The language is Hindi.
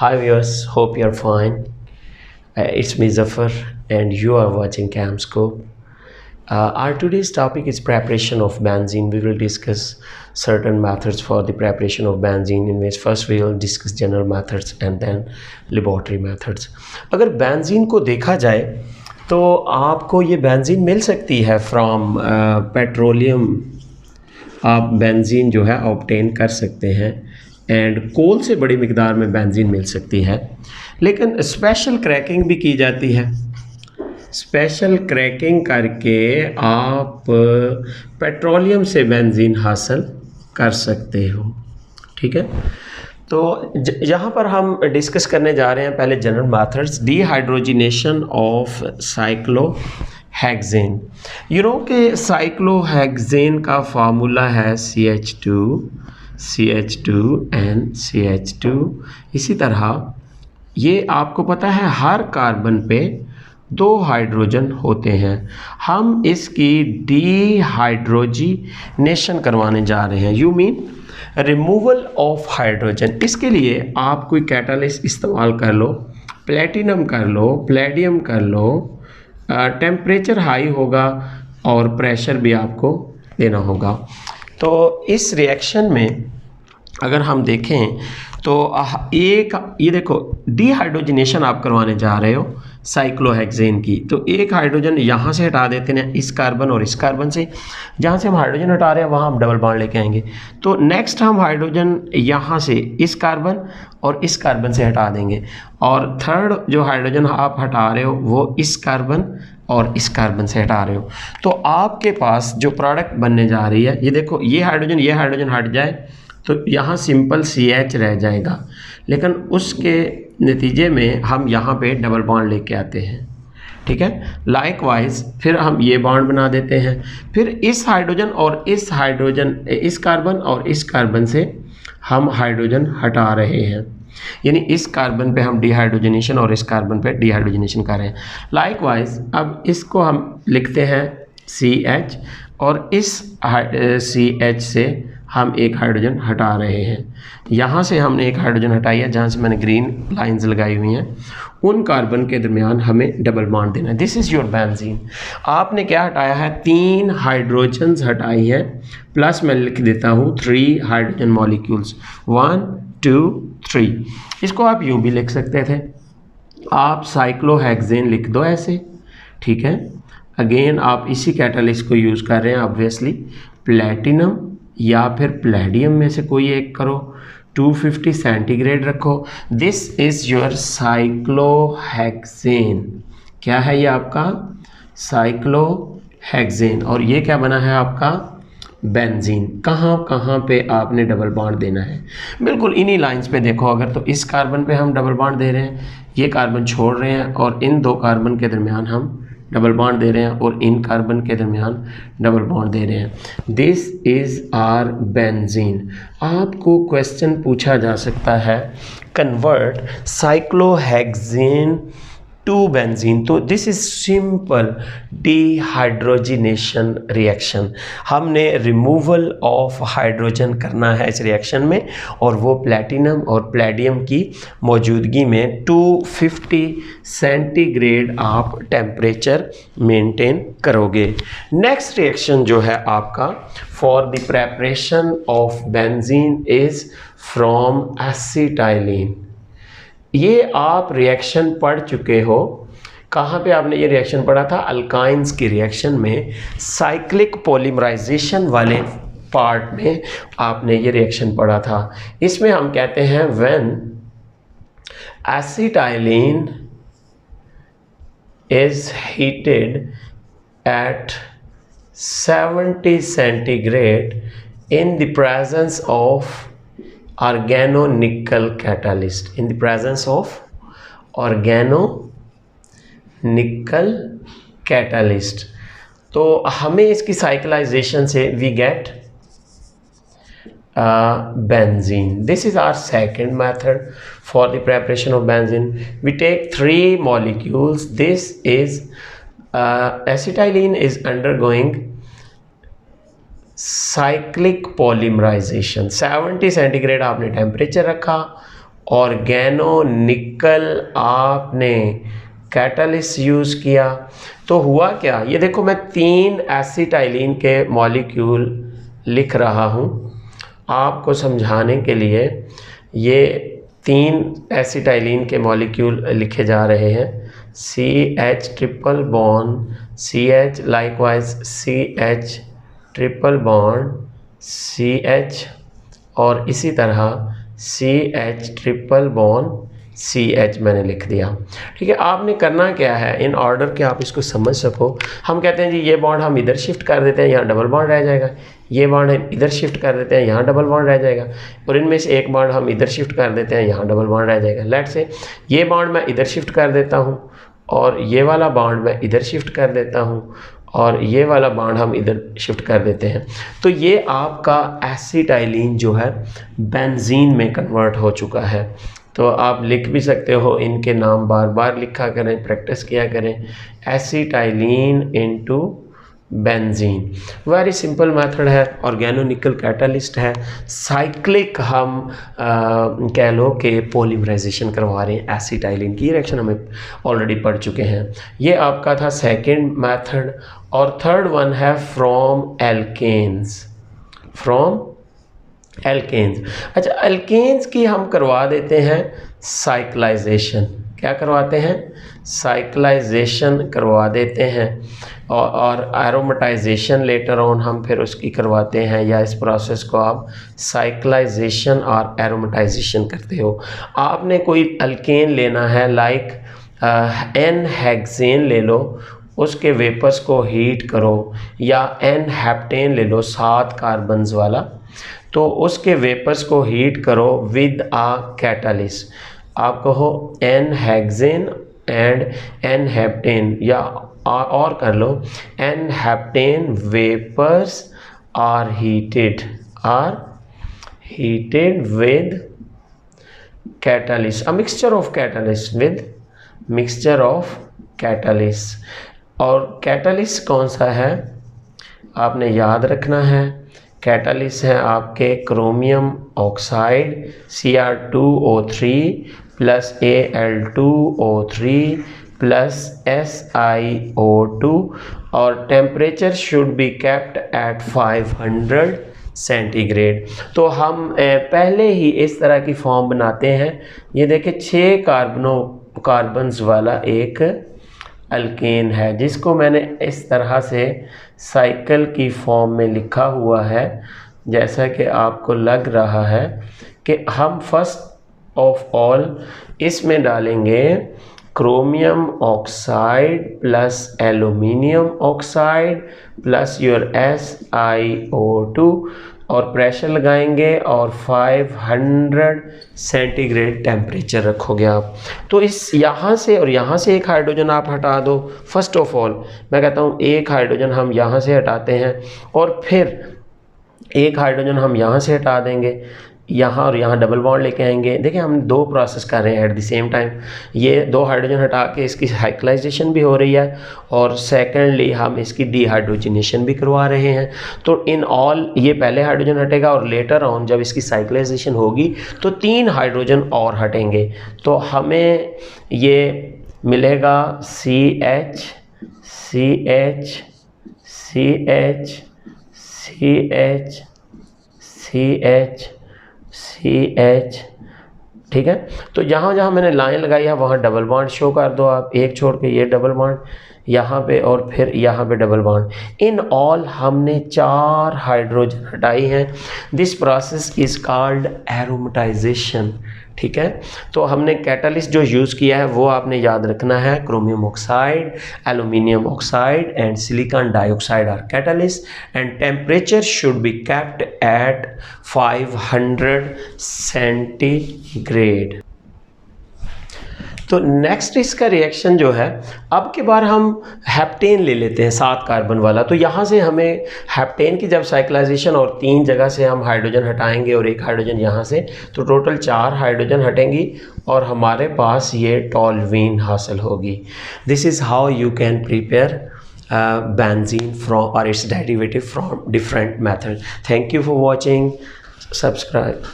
Hi viewers, hope you're fine. It's me Zafar and you are watching Camscope. Our today's topic is preparation of benzene. We will discuss certain methods for the preparation of benzene, in which first we will discuss general methods and then laboratory methods. अगर बेंजीन को देखा जाए तो आपको ये बेंजीन मिल सकती है फ्रॉम पेट्रोलियम. आप बेंजीन जो है ऑब्टेन कर सकते हैं एंड कोल से बड़ी मिकदार में बेंजीन मिल सकती है, लेकिन स्पेशल क्रैकिंग भी की जाती है. स्पेशल क्रैकिंग करके आप पेट्रोलियम से बेंजीन हासिल कर सकते हो. ठीक है, तो यहाँ पर हम डिस्कस करने जा रहे हैं पहले general methods. Dehydrogenation of cyclohexane. You know कि साइक्लोहेक्सेन का फार्मूला है CH2 इसी तरह ये आपको पता है हर कार्बन पे 2 हाइड्रोजन होते हैं. हम इसकी डिहाइड्रोजिनेशन करवाने जा रहे हैं. You mean removal of hydrogen. इसके लिए आप कोई कैटालिस्ट इस्तेमाल कर लो, प्लेटिनम कर लो, प्लेडियम कर लो. टेम्परेचर हाई होगा और प्रेशर भी आपको देना होगा. तो इस रिएक्शन में अगर हम देखें तो एक ये देखो डिहाइड्रोजिनेशन आप करवाने जा रहे हो साइक्लोहेक्सेन की, तो एक हाइड्रोजन यहाँ से हटा देते हैं इस कार्बन और इस कार्बन से. जहाँ से हम हाइड्रोजन हटा रहे हैं वहाँ हम डबल बॉन्ड लेके आएंगे. तो नेक्स्ट हम हाइड्रोजन यहाँ से इस कार्बन और इस कार्बन से हटा देंगे, और थर्ड जो हाइड्रोजन आप हटा रहे हो वो इस कार्बन और इस कार्बन से हटा रहे हो. तो आपके पास जो प्रोडक्ट बनने जा रही है, ये देखो ये हाइड्रोजन हट जाए तो यहाँ सिंपल CH रह जाएगा, लेकिन उसके नतीजे में हम यहाँ पे डबल बॉन्ड लेके आते हैं. ठीक है, लाइकवाइज फिर हम ये बॉन्ड बना देते हैं. फिर इस हाइड्रोजन और इस हाइड्रोजन, इस कार्बन और इस कार्बन से हम हाइड्रोजन हटा रहे हैं, यानी इस कार्बन पे हम डिहाइड्रोजनेशन और इस कार्बन पे डिहाइड्रोजनेशन कर रहे हैं. लाइकवाइज अब इसको हम लिखते हैं CH और इस CH से हम एक हाइड्रोजन हटा रहे हैं. यहाँ से हमने एक हाइड्रोजन हटाई है, जहाँ से मैंने ग्रीन लाइंस लगाई हुई हैं. उन कार्बन के दरमियान हमें डबल बॉन्ड देना है. This is your benzene. आपने क्या हटाया है? 3 हाइड्रोजन्स हटाई है, प्लस मैं लिख देता हूँ 3 हाइड्रोजन मॉलिक्यूल्स. 1 2 3. इसको आप यूँ भी लिख सकते थे, आप साइक्लोहेक्सेन लिख दो ऐसे. ठीक है, अगेन आप इसी कैटालिस्ट को यूज़ कर रहे हैं ऑब्वियसली. प्लेटिनम या फिर प्लेडियम में से कोई एक करो, 250 सेंटीग्रेड रखो. This is your cyclohexane. क्या है ये आपका? साइक्लोहेक्सेन. और ये क्या बना है आपका? बेंजीन. कहाँ कहाँ पे आपने डबल बॉन्ड देना है? बिल्कुल इन्हीं लाइंस पे देखो. अगर तो इस कार्बन पे हम डबल बॉन्ड दे रहे हैं, ये कार्बन छोड़ रहे हैं और इन 2 कार्बन के दरमियान हम डबल बॉन्ड दे रहे हैं, और इन कार्बन के दरमियान डबल बॉन्ड दे रहे हैं. This is our benzene. आपको क्वेश्चन पूछा जा सकता है, कन्वर्ट साइक्लोहेक्सेन टू बेंजीन. तो this is simple dehydrogenation reaction. हमने रिमूवल ऑफ हाइड्रोजन करना है इस रिएक्शन में, और वो प्लेटिनम और प्लेडियम की मौजूदगी में 250 सेंटीग्रेड आप टेम्परेचर मेंटेन करोगे. नेक्स्ट रिएक्शन जो है आपका for the preparation of benzene is from acetylene. ये आप रिएक्शन पढ़ चुके हो. कहाँ पे आपने ये रिएक्शन पढ़ा था? अल्काइंस की रिएक्शन में साइक्लिक पॉलीमराइजेशन वाले पार्ट में आपने ये रिएक्शन पढ़ा था. इसमें हम कहते हैं when acetylene is heated at 70 centigrade in the presence of organonickel catalyst. In the presence of organonickel catalyst. तो हमें इसकी साइक्लाइजेशन से we get benzene. This is our second method for the preparation of benzene. We take 3 molecules. This is acetylene is undergoing cyclic polymerization. 70 centigrade आपने टेम्परेचर रखा ऑर्गेनो निकल आपने कैटलिस्ट यूज़ किया, तो हुआ क्या, ये देखो मैं 3 एसिटाइलिन के मॉलिक्यूल लिख रहा हूँ आपको समझाने के लिए। ये 3 एसिटाइलिन के मॉलिक्यूल लिखे जा रहे हैं, CH triple bond CH, likewise CH triple bond CH, और इसी तरह CH ट्रिपल बॉन्ड CH मैंने लिख दिया। ठीक है, आपने करना क्या है, इन ऑर्डर के आप इसको समझ सको। हम कहते हैं जी ये बॉन्ड हम इधर शिफ्ट कर देते हैं, यहाँ डबल बॉन्ड रह जाएगा, ये बॉन्ड हम इधर शिफ्ट कर देते हैं, यहाँ डबल बॉन्ड रह जाएगा, और इनमें से एक बॉन्ड हम इधर शिफ्ट कर देते हैं, यहाँ डबल बॉन्ड रह जाएगा। लेट से ये बॉन्ड मैं इधर शिफ्ट कर देता हूँ, और ये वाला बॉन्ड मैं इधर शिफ्ट कर देता हूँ, और ये वाला बॉन्ड हम इधर शिफ्ट कर देते हैं। तो ये आपका एसिटाइलिन जो है बेंजीन में कन्वर्ट हो चुका है। तो आप लिख भी सकते हो, इनके नाम बार बार लिखा करें, प्रैक्टिस किया करें, acetylene into benzene. Very simple method है, ऑर्गेनो निकल कैटलिस्ट है, साइक्लिक हम कह लो कि पॉलीमराइजेशन करवा रहे हैं एसिटाइलिन की। रिएक्शन हमें ऑलरेडी पढ़ चुके हैं। ये आपका था सेकंड मेथड। और थर्ड वन है फ्रॉम एल्केन्स, फ्रॉम एल्केन्स। अच्छा, एल्केन्स की हम करवा देते हैं साइक्लाइजेशन। क्या करवाते हैं, साइक्लाइजेशन करवा देते हैं, और एरोमेटाइजेशन लेटर ऑन हम फिर उसकी करवाते हैं, या इस प्रोसेस को आप साइक्लाइजेशन और एरोमेटाइजेशन करते हो। आपने कोई अल्केन लेना है, लाइक एन हेक्सेन ले लो, उसके वेपर्स को हीट करो, या एन हेप्टेन ले लो 7 कार्बन्स वाला, तो उसके वेपर्स को हीट करो विद आ कैटलिस्ट। आप कहो n hexane and n heptane, या और कर लो n heptane vapours are heated with catalyst, a mixture of catalyst with mixture of catalyst. और कैटलिस्ट कौन सा है आपने याद रखना है, कैटलिस्ट हैं आपके chromium oxide Cr2O3 plus Al2O3 plus SiO2, और temperature should be kept at 500 centigrade. तो हम पहले ही इस तरह की फॉर्म बनाते हैं। ये देखिए 6 कार्बन्स वाला एक अल्केन है, जिसको मैंने इस तरह से साइकिल की फॉर्म में लिखा हुआ है, जैसा कि आपको लग रहा है कि हम फर्स्ट ऑफ ऑल इसमें डालेंगे chromium oxide plus aluminium oxide plus your SiO2, और प्रेशर लगाएंगे और 500 सेंटीग्रेड टेम्परेचर रखोगे आप। तो इस यहाँ से और यहाँ से एक हाइड्रोजन आप हटा दो। फर्स्ट ऑफ ऑल मैं कहता हूँ एक हाइड्रोजन हम यहाँ से हटाते हैं, और फिर एक हाइड्रोजन हम यहाँ से हटा देंगे, यहाँ और यहाँ डबल बॉन्ड लेके आएंगे। देखिए हम 2 प्रोसेस कर रहे हैं एट द सेम टाइम। ये 2 हाइड्रोजन हटा के इसकी साइक्लाइजेशन भी हो रही है, और सेकेंडली हम इसकी डिहाइड्रोजनेशन भी करवा रहे हैं। तो इन ऑल ये पहले हाइड्रोजन हटेगा, और लेटर ऑन जब इसकी साइक्लाइजेशन होगी तो 3 हाइड्रोजन और हटेंगे। तो हमें ये मिलेगा CH CH CH CH CH CH। ठीक है, तो जहाँ जहाँ मैंने लाइन लगाई है वहाँ डबल बॉन्ड शो कर दो आप, एक छोड़ के ये डबल बॉन्ड यहाँ पे, और फिर यहाँ पे डबल बॉन्ड। इन ऑल हमने 4 हाइड्रोजन हटाई हैं। This process is called aromatisation. ठीक है, तो हमने कैटलिस्ट जो यूज़ किया है वो आपने याद रखना है, chromium oxide, aluminium oxide and silicon dioxide are catalyst, and temperature should be kept at 500 centigrade. तो नेक्स्ट इसका रिएक्शन जो है, अब के बार हम हेप्टेन ले लेते हैं 7 कार्बन वाला। तो यहाँ से हमें हेप्टेन की जब साइक्लाइजेशन और 3 जगह से हम हाइड्रोजन हटाएंगे और एक हाइड्रोजन यहाँ से, तो टोटल 4 हाइड्रोजन हटेंगी और हमारे पास ये टॉल्यूइन हासिल होगी। This is how you can prepare benzene from or its derivative from different methods. Thank you for watching. Subscribe.